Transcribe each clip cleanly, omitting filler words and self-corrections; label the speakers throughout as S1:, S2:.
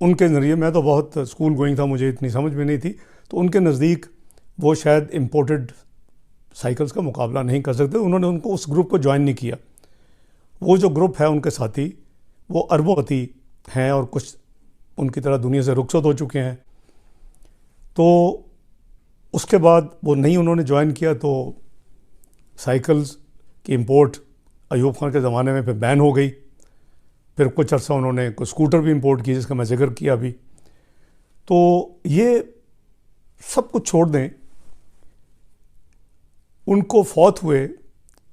S1: ان کے ذریعے، میں تو بہت اسکول گوئنگ تھا، مجھے اتنی سمجھ میں نہیں تھی، تو ان کے نزدیک وہ شاید امپورٹڈ سائیکلز کا مقابلہ نہیں کر سکتے، انہوں نے ان کو اس گروپ کو جوائن نہیں کیا۔ وہ جو گروپ ہے ان کے ساتھی وہ اربوں پتی ہیں اور کچھ ان کی طرح دنیا سے رخصت ہو چکے ہیں، تو اس کے بعد وہ نہیں انہوں نے جوائن کیا، تو سائیکلز کی امپورٹ ایوب خان کے زمانے میں پھر بین ہو گئی۔ پھر کچھ عرصہ انہوں نے کوئی اسکوٹر بھی امپورٹ کی جس کا میں ذکر کیا ابھی۔ تو یہ سب کچھ چھوڑ دیں، ان کو فوت ہوئے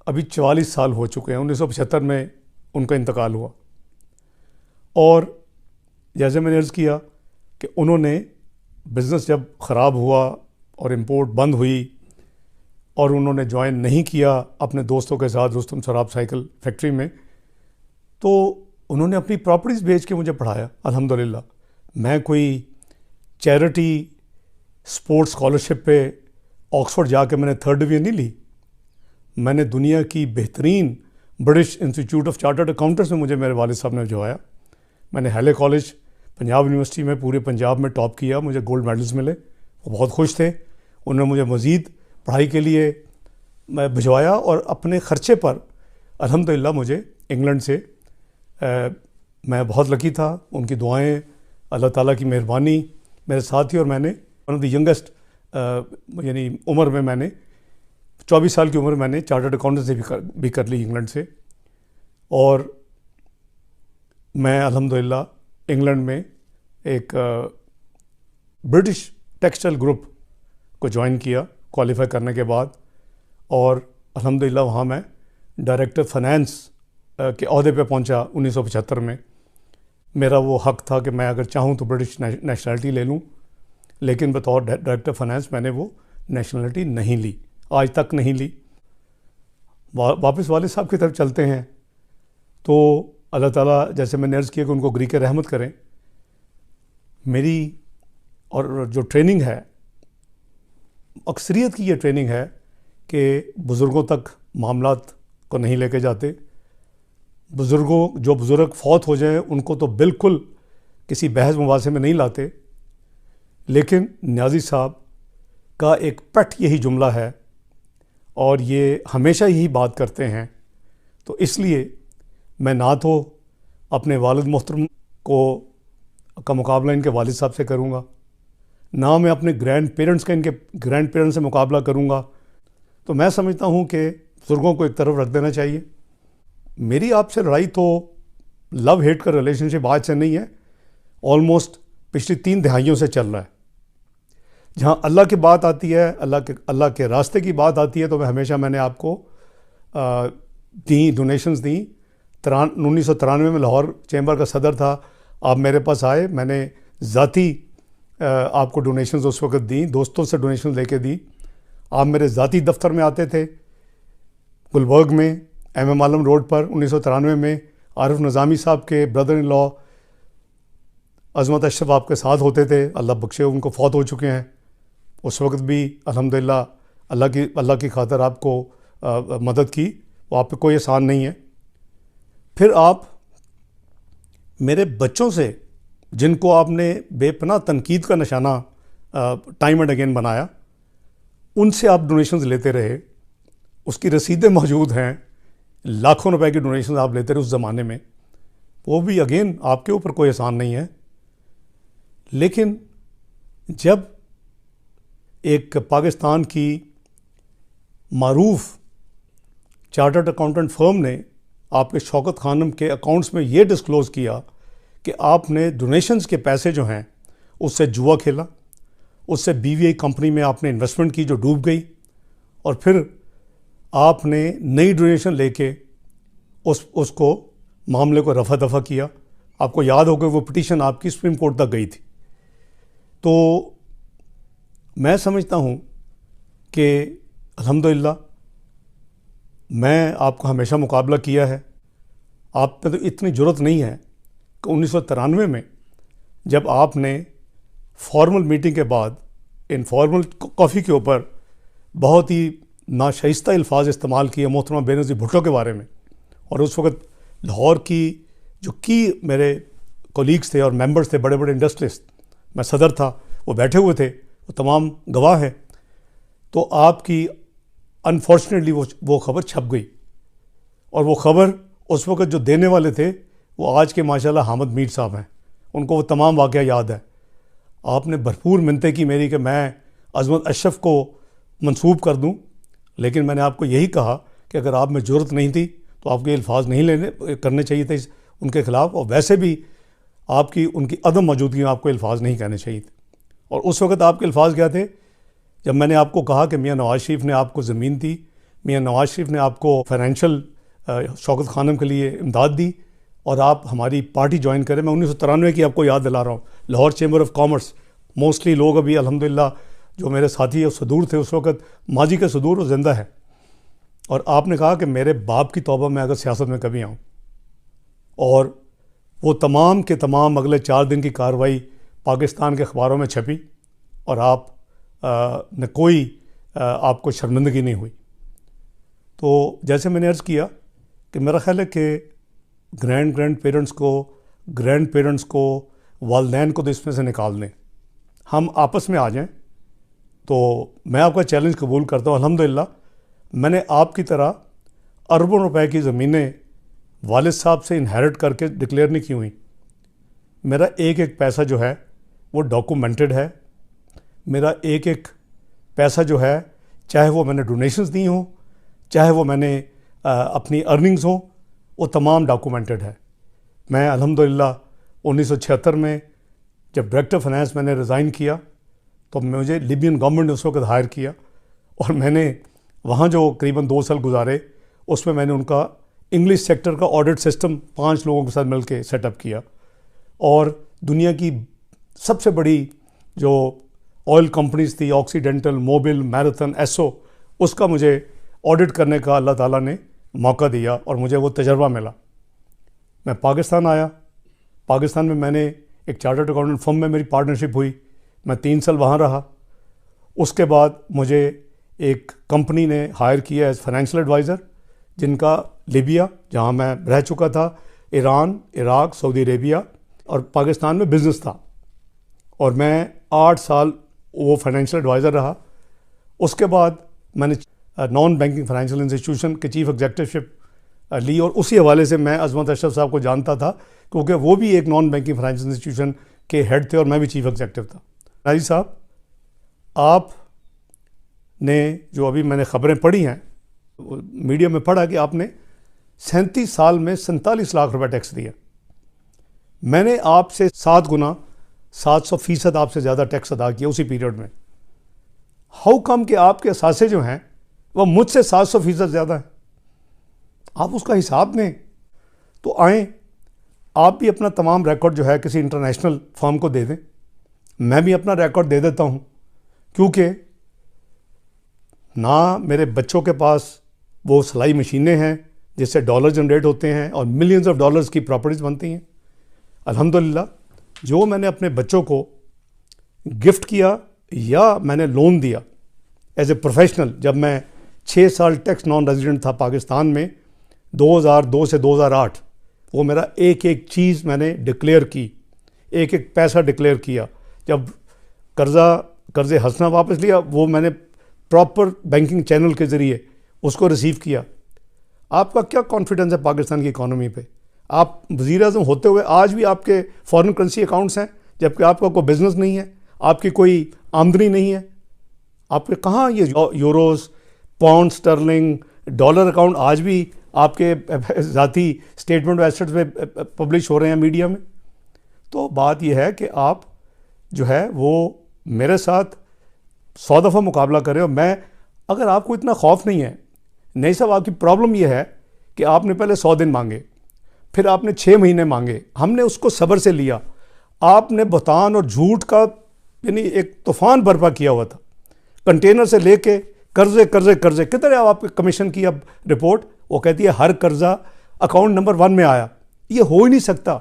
S1: ابھی 44 سال ہو چکے ہیں، 1975 میں ان کا انتقال ہوا، اور جیسے میں نے عرض کیا کہ انہوں نے بزنس جب خراب ہوا اور امپورٹ بند ہوئی اور انہوں نے جوائن نہیں کیا اپنے دوستوں کے ساتھ رستم سراب سائیکل فیکٹری میں، تو انہوں نے اپنی پراپرٹیز بیچ کے مجھے پڑھایا الحمدللہ۔ میں کوئی چیریٹی سپورٹس اسکالرشپ پہ آکسفورڈ جا کے میں نے 3rd ڈویژن نہیں لی، میں نے دنیا کی بہترین British institute of chartered accountants میں مجھے میرے والد صاحب نے بھجوایا۔ میں نے ہیلے کالج پنجاب یونیورسٹی میں پورے پنجاب میں ٹاپ کیا، مجھے گولڈ میڈلز ملے، وہ بہت خوش تھے، انہوں نے مجھے مزید پڑھائی کے لیے میں بھجوایا، اور اپنے خرچے پر الحمدللہ مجھے انگلینڈ سے میں بہت لکی تھا، ان کی دعائیں، اللہ تعالیٰ کی مہربانی میرے ساتھ تھی، اور میں نے ون آف دی ینگسٹ یعنی عمر میں نے 24 سال کی عمر میں نے چارٹرڈ اکاؤنٹنٹ سے بھی کر لی انگلینڈ سے، اور میں الحمدللہ انگلینڈ میں ایک برٹش ٹیکسٹائل گروپ کو جوائن کیا کوالیفائی کرنے کے بعد، اور الحمدللہ وہاں میں ڈائریکٹر فائنانس کے عہدے پہ پہنچا 1975 میں۔ میرا وہ حق تھا کہ میں اگر چاہوں تو برٹش نیشنلٹی لے لوں، لیکن بطور ڈائریکٹر فائنانس میں نے وہ نیشنلٹی نہیں لی، آج تک نہیں لی۔ واپس والد صاحب کی طرف چلتے ہیں، تو اللہ تعالیٰ جیسے میں نے عرض کیا کہ ان کو گری کے رحمت کریں۔ میری اور جو ٹریننگ ہے، اکثریت کی یہ ٹریننگ ہے کہ بزرگوں تک معاملات کو نہیں لے کے جاتے، جو بزرگ فوت ہو جائیں ان کو تو بالکل کسی بحث مباحثے میں نہیں لاتے، لیکن نیازی صاحب کا ایک پٹ یہی جملہ ہے، اور یہ ہمیشہ یہی بات کرتے ہیں، تو اس لیے میں نہ تو اپنے والد محترم کا مقابلہ ان کے والد صاحب سے کروں گا، نہ میں اپنے گرینڈ پیرنٹس کا ان کے گرینڈ پیرنٹس سے مقابلہ کروں گا۔ تو میں سمجھتا ہوں کہ بزرگوں کو ایک طرف رکھ دینا چاہیے۔ میری آپ سے لڑائی تو لو ہیٹ کا ریلیشن شپ آج سے نہیں ہے، آلموسٹ پچھلی 3 دہائیوں سے چل رہا ہے۔ جہاں اللہ کی بات آتی ہے، اللہ کے راستے کی بات آتی ہے، تو میں نے آپ کو ڈونیشنز دیں۔ 1993 میں لاہور چیمبر کا صدر تھا، آپ میرے پاس آئے، میں نے ذاتی آپ کو ڈونیشنز اس وقت دیں، دوستوں سے ڈونیشن لے کے دی۔ آپ میرے ذاتی دفتر میں آتے تھے گلبرگ میں، ایم عالم روڈ پر 1993 میں۔ عارف نظامی صاحب کے بردر ان لا عظمت اشرف آپ کے ساتھ ہوتے تھے، اللہ بخشے ان کو فوت ہو چکے ہیں، اس وقت بھی الحمدللہ اللہ کی خاطر آپ کو مدد کی، وہ آپ پہ کوئی احسان نہیں ہے۔ پھر آپ میرے بچوں سے، جن کو آپ نے بے پناہ تنقید کا نشانہ ٹائم اینڈ اگین بنایا، ان سے آپ ڈونیشنز لیتے رہے، اس کی رسیدیں موجود ہیں، لاکھوں روپے کی ڈونیشنز آپ لیتے رہے اس زمانے میں، وہ بھی اگین آپ کے اوپر کوئی احسان نہیں ہے۔ لیکن جب ایک پاکستان کی معروف چارٹرڈ اکاؤنٹنٹ فرم نے آپ کے شوکت خانم کے اکاؤنٹس میں یہ ڈسکلوز کیا کہ آپ نے ڈونیشنز کے پیسے جو ہیں اس سے جوا کھیلا، اس سے بی وی آئی کمپنی میں آپ نے انویسٹمنٹ کی جو ڈوب گئی، اور پھر آپ نے نئی ڈونیشن لے کے اس کو معاملے کو رفع دفع کیا۔ آپ کو یاد ہوگا وہ پٹیشن آپ کی سپریم کورٹ تک گئی تھی۔ تو میں سمجھتا ہوں کہ الحمدللہ میں آپ کو ہمیشہ مقابلہ کیا ہے، آپ پہ تو اتنی جرت نہیں ہے کہ 1993 میں جب آپ نے فارمل میٹنگ کے بعد انفارمل کافی کے اوپر بہت ہی ناشائستہ الفاظ استعمال کیے محترمہ بے نظیر بھٹو کے بارے میں، اور اس وقت لاہور کی جو میرے کولیگس تھے اور ممبرس تھے، بڑے بڑے انڈسٹریسٹ، میں صدر تھا، وہ بیٹھے ہوئے تھے، وہ تمام گواہ ہیں. تو آپ کی انفارچونیٹلی وہ خبر چھپ گئی، اور وہ خبر اس وقت جو دینے والے تھے وہ آج کے ماشاءاللہ حامد میر صاحب ہیں. ان کو وہ تمام واقعہ یاد ہے. آپ نے بھرپور منتیں کی میری کہ میں عظمت اشرف کو منسوب کر دوں، لیکن میں نے آپ کو یہی کہا کہ اگر آپ میں جرأت نہیں تھی تو آپ کے الفاظ نہیں کرنے چاہیے تھے ان کے خلاف، اور ویسے بھی آپ کی ان کی عدم موجودگی میں آپ کو الفاظ نہیں کہنے چاہیے تھے. اور اس وقت آپ کے الفاظ کیا تھے؟ جب میں نے آپ کو کہا کہ میاں نواز شریف نے آپ کو زمین دی، میاں نواز شریف نے آپ کو فائنینشیل شوکت خانم کے لیے امداد دی، اور آپ ہماری پارٹی جوائن کریں. میں 1993 کی آپ کو یاد دلا رہا ہوں، Lahore chamber of commerce. Mostly لوگ ابھی الحمدللہ جو میرے ساتھی صدور تھے اس وقت، ماضی کے صدور، وہ زندہ ہے. اور آپ نے کہا کہ میرے باپ کی توبہ میں اگر سیاست میں کبھی آؤں. اور وہ تمام کے تمام اگلے 4 دن کی کارروائی پاکستان کے اخباروں میں چھپی، اور آپ نے کوئی آپ کو شرمندگی نہیں ہوئی. تو جیسے میں نے عرض کیا کہ میرا خیال ہے کہ گرینڈ پیرنٹس کو والدین کو تو اس میں سے نکال دیں، ہم آپس میں آ جائیں. تو میں آپ کا چیلنج قبول کرتا ہوں. الحمدللہ میں نے آپ کی طرح اربوں روپے کی زمینیں والد صاحب سے انہیرٹ کر کے ڈکلیئر نہیں کی ہوئیں. میرا ایک ایک پیسہ جو ہے وہ ڈاکومنٹڈ ہے. میرا ایک ایک پیسہ جو ہے، چاہے وہ میں نے ڈونیشنز دی ہوں، چاہے وہ میں نے اپنی ارننگز ہوں، وہ تمام ڈاکومنٹڈ ہے. میں الحمدللہ 1976 میں جب ڈائریکٹر فائنانس میں نے ریزائن کیا تو مجھے لیبین گورنمنٹ نے اس وقت ہائر کیا، اور میں نے وہاں جو قریباً 2 سال گزارے اس میں نے ان کا انگلش سیکٹر کا آڈٹ سسٹم 5 لوگوں کے ساتھ مل کے سیٹ اپ کیا. اور دنیا کی سب سے بڑی جو آئل کمپنیز تھی، آکسیڈنٹل، موبل، میراتھن، ایسو، اس کا مجھے آڈٹ کرنے کا اللہ تعالیٰ نے موقع دیا اور مجھے وہ تجربہ ملا. میں پاکستان آیا. پاکستان میں نے ایک چارٹرڈ اکاؤنٹنٹ فرم میں میری پارٹنرشپ ہوئی. میں 3 سال وہاں رہا. اس کے بعد مجھے ایک کمپنی نے ہائر کیا ایز فائنینشیل ایڈوائزر، جن کا لیبیا جہاں میں رہ چکا تھا، ایران، عراق، سعودی عربیہ اور پاکستان میں بزنس تھا. اور میں 8 سال وہ فائنینشیل ایڈوائزر رہا. اس کے بعد میں نے نان بینکنگ فائنینشیل انسٹیٹیوشن کے چیف ایگزیکٹو لی، اور اسی حوالے سے میں عظمت اشرف صاحب کو جانتا تھا کیونکہ وہ بھی ایک نان بینکنگ فائنینشیل انسٹیٹیوشن کے ہیڈ تھے اور میں بھی چیف ایگزیکٹو تھا. راجی صاحب، آپ نے جو ابھی میں نے خبریں پڑھی ہیں میڈیا میں پڑھا کہ آپ نے 37 سال میں 47 لاکھ روپے ٹیکس دیا. میں نے آپ سے 7 گنا 700% آپ سے زیادہ ٹیکس ادا کیا اسی پیریڈ میں. ہاؤ کم کہ آپ کے اثاثے جو ہیں وہ مجھ سے 700% زیادہ ہیں؟ آپ اس کا حساب دیں. تو آئیں آپ بھی اپنا تمام ریکارڈ جو ہے کسی انٹرنیشنل فرم کو دے دیں. میں بھی اپنا ریکارڈ دے دیتا ہوں، کیونکہ نہ میرے بچوں کے پاس وہ سلائی مشینیں ہیں جس سے ڈالر جنریٹ ہوتے ہیں اور ملینز آف ڈالرز کی پراپرٹیز بنتی ہیں. الحمدللہ جو میں نے اپنے بچوں کو گفٹ کیا یا میں نے لون دیا ایز اے پروفیشنل، جب میں 6 سال ٹیکس نان ریزیڈنٹ تھا پاکستان میں 2002 سے 2008، وہ میرا ایک ایک چیز میں نے ڈکلیئر کی، ایک ایک پیسہ ڈکلیئر کیا. جب قرض ہنسنا واپس لیا وہ میں نے پراپر بینکنگ چینل کے ذریعے اس کو ریسیو کیا. آپ کا کیا کانفیڈنس ہے پاکستان کی اکانومی پہ؟ آپ وزیر اعظم ہوتے ہوئے آج بھی آپ کے فارن کرنسی اکاؤنٹس ہیں، جبکہ آپ کا کوئی بزنس نہیں ہے، آپ کی کوئی آمدنی نہیں ہے. آپ کے کہاں یہ euros, pound Stirling, dollar account آج بھی آپ کے ذاتی اسٹیٹمنٹ آف ایسٹس میں پبلش ہو رہے ہیں میڈیا میں؟ تو بات یہ ہے کہ آپ جو ہے وہ میرے ساتھ 100 دفعہ مقابلہ کریں. اور میں، اگر آپ کو اتنا خوف نہیں ہے، نہیں صاحب، آپ کی پرابلم یہ ہے کہ آپ نے پہلے 100 دن مانگے، پھر آپ نے 6 مہینے مانگے، ہم نے اس کو صبر سے لیا. آپ نے بہتان اور جھوٹ کا یعنی ایک طوفان برپا کیا ہوا تھا، کنٹینر سے لے کے قرضے قرضے قرضے. کدھر ہے آپ کے کمیشن کی اب رپورٹ؟ وہ کہتی ہے ہر قرضہ اکاؤنٹ نمبر 1 میں آیا. یہ ہو ہی نہیں سکتا.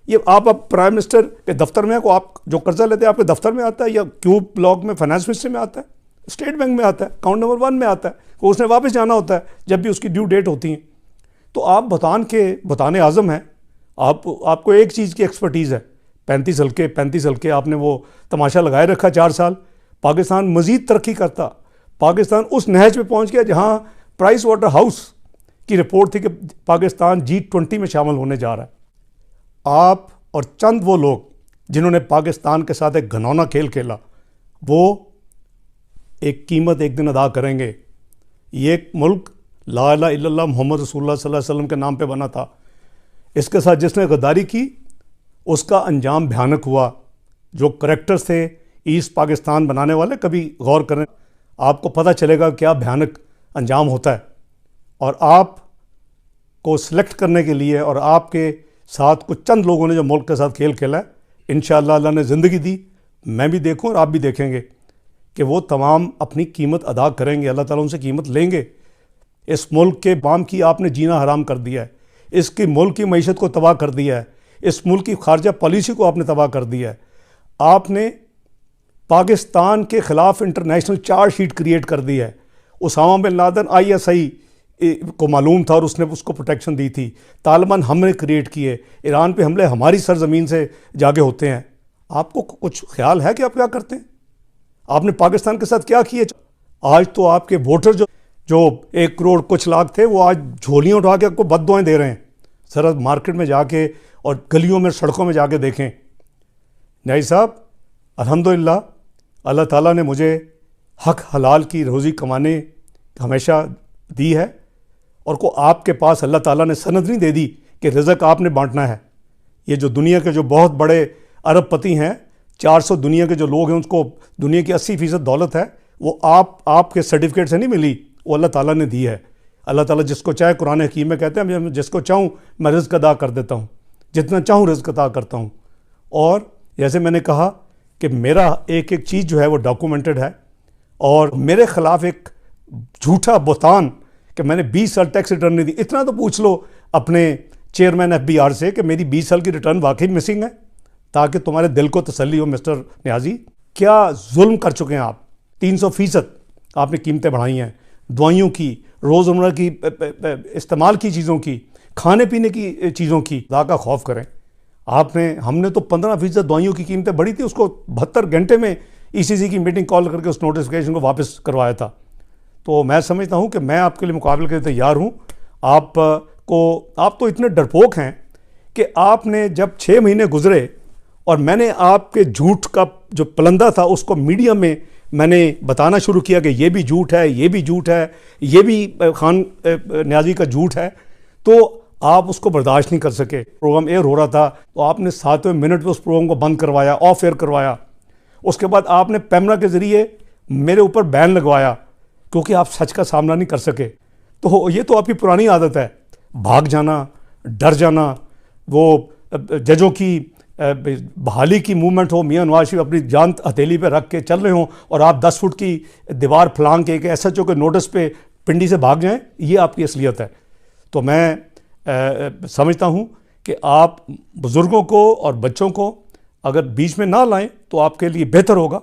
S1: یہ آپ اب پرائم منسٹر کے دفتر میں کو آپ جو قرضہ لیتے ہیں آپ کے دفتر میں آتا ہے، یا کیو بلاک میں فائنانس منسٹری میں آتا ہے، اسٹیٹ بینک میں آتا ہے، اکاؤنٹ نمبر 1 میں آتا ہے، وہ اس نے واپس جانا ہوتا ہے جب بھی اس کی ڈیو ڈیٹ ہوتی ہیں. تو آپ بہتان اعظم ہیں، آپ کو ایک چیز کی ایکسپرٹیز ہے، 35 ہلکے آپ نے وہ تماشا لگائے رکھا 4 سال. پاکستان مزید ترقی کرتا. پاکستان اس نہج پہ پہنچ گیا جہاں پرائس واٹر ہاؤس کی رپورٹ تھی کہ پاکستان G20 میں شامل ہونے جا رہا ہے. آپ اور چند وہ لوگ جنہوں نے پاکستان کے ساتھ ایک گھنونا کھیل کھیلا، وہ ایک قیمت ایک دن ادا کریں گے. یہ ایک ملک لا الہ الا اللہ محمد رسول اللہ صلی اللہ علیہ وسلم کے نام پہ بنا تھا. اس کے ساتھ جس نے غداری کی اس کا انجام بھیانک ہوا. جو کریکٹرز تھے ایسٹ پاکستان بنانے والے، کبھی غور کریں، آپ کو پتہ چلے گا کیا بھیانک انجام ہوتا ہے. اور آپ کو سلیکٹ کرنے کے لیے اور آپ کے ساتھ کچھ چند لوگوں نے جو ملک کے ساتھ کھیل کھیلا ہے، انشاءاللہ اللہ نے زندگی دی، میں بھی دیکھوں اور آپ بھی دیکھیں گے کہ وہ تمام اپنی قیمت ادا کریں گے. اللہ تعالیٰ ان سے قیمت لیں گے. اس ملک کے عوام کی آپ نے جینا حرام کر دیا ہے، اس کی ملک کی معیشت کو تباہ کر دیا ہے، اس ملک کی خارجہ پالیسی کو آپ نے تباہ کر دیا ہے. آپ نے پاکستان کے خلاف انٹرنیشنل چارج شیٹ کریٹ کر دی ہے. اسامہ بن لادن ISI کو معلوم تھا اور اس نے اس کو پروٹیکشن دی تھی. طالبان ہم نے کریٹ کیے. ایران پہ حملے ہماری سرزمین سے جاگے ہوتے ہیں. آپ کو کچھ خیال ہے کہ آپ کیا کرتے ہیں؟ آپ نے پاکستان کے ساتھ کیا کیے؟ آج تو آپ کے ووٹر جو 1 کروڑ کچھ لاکھ تھے، وہ آج جھولیاں اٹھا کے آپ کو بد دعائیں دے رہے ہیں. ذرا مارکیٹ میں جا کے اور گلیوں میں سڑکوں میں جا کے دیکھیں. نائی صاحب، الحمدللہ اللہ تعالیٰ نے مجھے حق حلال کی روزی کمانے ہمیشہ دی ہے، اور کو آپ کے پاس اللہ تعالیٰ نے سند نہیں دے دی کہ رزق آپ نے بانٹنا ہے. یہ جو دنیا کے جو بہت بڑے ارب پتی ہیں، 400 دنیا کے جو لوگ ہیں، اس کو دنیا کی 80% دولت ہے، وہ آپ کے سرٹیفکیٹ سے نہیں ملی، وہ اللہ تعالیٰ نے دی ہے. اللہ تعالیٰ جس کو چاہے قرآن حکیم میں کہتے ہیں جس کو چاہوں میں رزق ادا کر دیتا ہوں، جتنا چاہوں رزق ادا کرتا ہوں. اور جیسے میں نے کہا کہ میرا ایک چیز جو ہے وہ ڈاکومنٹڈ ہے، اور میرے خلاف ایک جھوٹا بہتان کہ میں نے 20 سال ٹیکس ریٹرن نہیں دی. اتنا تو پوچھ لو اپنے چیئرمین FBR سے کہ میری 20 سال کی ریٹرن واقعی مسنگ ہے، تاکہ تمہارے دل کو تسلی ہو. مسٹر نیازی، کیا ظلم کر چکے ہیں آپ. 300% آپ نے قیمتیں بڑھائی ہیں، دوائیوں کی، روزمرہ کی استعمال کی چیزوں کی، کھانے پینے کی چیزوں کی. خدا کا خوف کریں. ہم نے تو 15% دوائیوں کی قیمتیں بڑھی تھی، اس کو 72 گھنٹے میں ECC کی میٹنگ کال کر کے اس نوٹیفیکیشن کو واپس کروایا تھا. تو میں سمجھتا ہوں کہ میں آپ کے لیے مقابلے کے لیے تیار ہوں. آپ تو اتنے ڈرپوک ہیں کہ آپ نے جب 6 مہینے گزرے اور میں نے آپ کے جھوٹ کا جو پلندہ تھا اس کو میڈیا میں نے بتانا شروع کیا کہ یہ بھی جھوٹ ہے، یہ بھی جھوٹ ہے، یہ بھی خان نیازی کا جھوٹ ہے، تو آپ اس کو برداشت نہیں کر سکے. پروگرام ایئر ہو رہا تھا تو آپ نے 7ویں منٹ پہ اس پروگرام کو بند کروایا، آف ایئر کروایا. اس کے بعد آپ نے پیمرا کے ذریعے میرے اوپر بین لگوایا کیونکہ آپ سچ کا سامنا نہیں کر سکے. تو یہ تو آپ کی پرانی عادت ہے، بھاگ جانا، ڈر جانا. وہ ججوں کی بحالی کی موومنٹ ہو، میاں نواز شریف اپنی جان ہتھیلی پہ رکھ کے چل رہے ہوں اور آپ 10 فٹ کی دیوار پھلانگ کے ایک SHO کے نوٹس پہ پنڈی سے بھاگ جائیں، یہ آپ کی اصلیت ہے. تو میں سمجھتا ہوں کہ آپ بزرگوں کو اور بچوں کو اگر بیچ میں نہ لائیں تو آپ کے لیے بہتر ہوگا.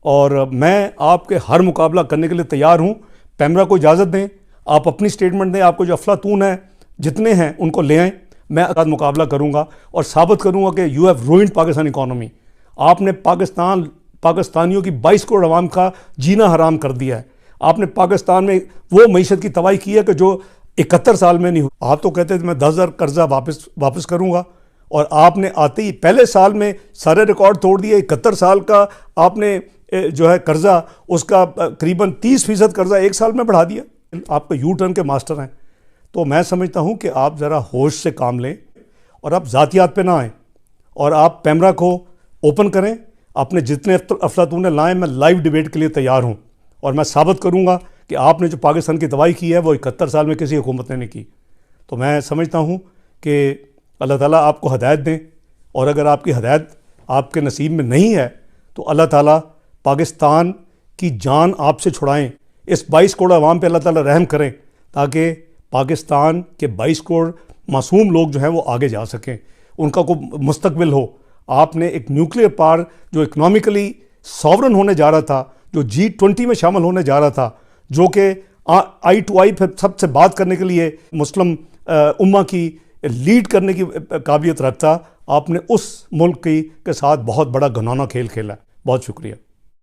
S1: اور میں آپ کے ہر مقابلہ کرنے کے لیے تیار ہوں. پیمرا کو اجازت دیں، آپ اپنی سٹیٹمنٹ دیں، آپ کو جو افلاطون ہیں جتنے ہیں ان کو لے آئیں. میں مقابلہ کروں گا اور ثابت کروں گا کہ you have ruined Pakistan economy. آپ نے پاکستانیوں کی 22 کروڑ عوام کا جینا حرام کر دیا ہے. آپ نے پاکستان میں وہ معیشت کی تباہی کی ہے کہ جو 71 سال میں نہیں ہوئی. آپ تو کہتے تھے میں 10,000 قرضہ واپس کروں گا، اور آپ نے آتے ہی پہلے سال میں سارے ریکارڈ توڑ دیے. 71 سال کا آپ نے جو ہے قرضہ، اس کا قریباً 30% قرضہ 1 سال میں بڑھا دیا. آپ کو یو ٹرن کے ماسٹر ہیں. تو میں سمجھتا ہوں کہ آپ ذرا ہوش سے کام لیں اور آپ ذاتیات پہ نہ آئیں، اور آپ پیمرا کو اوپن کریں. اپنے جتنے افلاطون لائیں، میں لائیو ڈیبیٹ کے لیے تیار ہوں، اور میں ثابت کروں گا کہ آپ نے جو پاکستان کی تباہی کی ہے وہ 71 سال میں کسی حکومت نے نہیں کی. تو میں سمجھتا ہوں کہ اللہ تعالیٰ آپ کو ہدایت دیں، اور اگر آپ کی ہدایت آپ کے نصیب میں نہیں ہے تو اللہ تعالیٰ پاکستان کی جان آپ سے چھڑائیں. اس 22 کروڑ عوام پہ اللہ تعالیٰ رحم کریں تاکہ پاکستان کے 22 کروڑ معصوم لوگ جو ہیں وہ آگے جا سکیں، ان کا کوئی مستقبل ہو. آپ نے ایک نیوکلیئر پاور جو اکنامکلی ساورن ہونے جا رہا تھا، جو G20 میں شامل ہونے جا رہا تھا، جو کہ آئی ٹو آئی پہ سب سے بات کرنے کے لیے مسلم امہ کی لیڈ کرنے کی قابلیت رکھتا، آپ نے اس ملک کے ساتھ بہت بڑا گھنانا کھیل کھیلا ہے۔ بہت شکریہ۔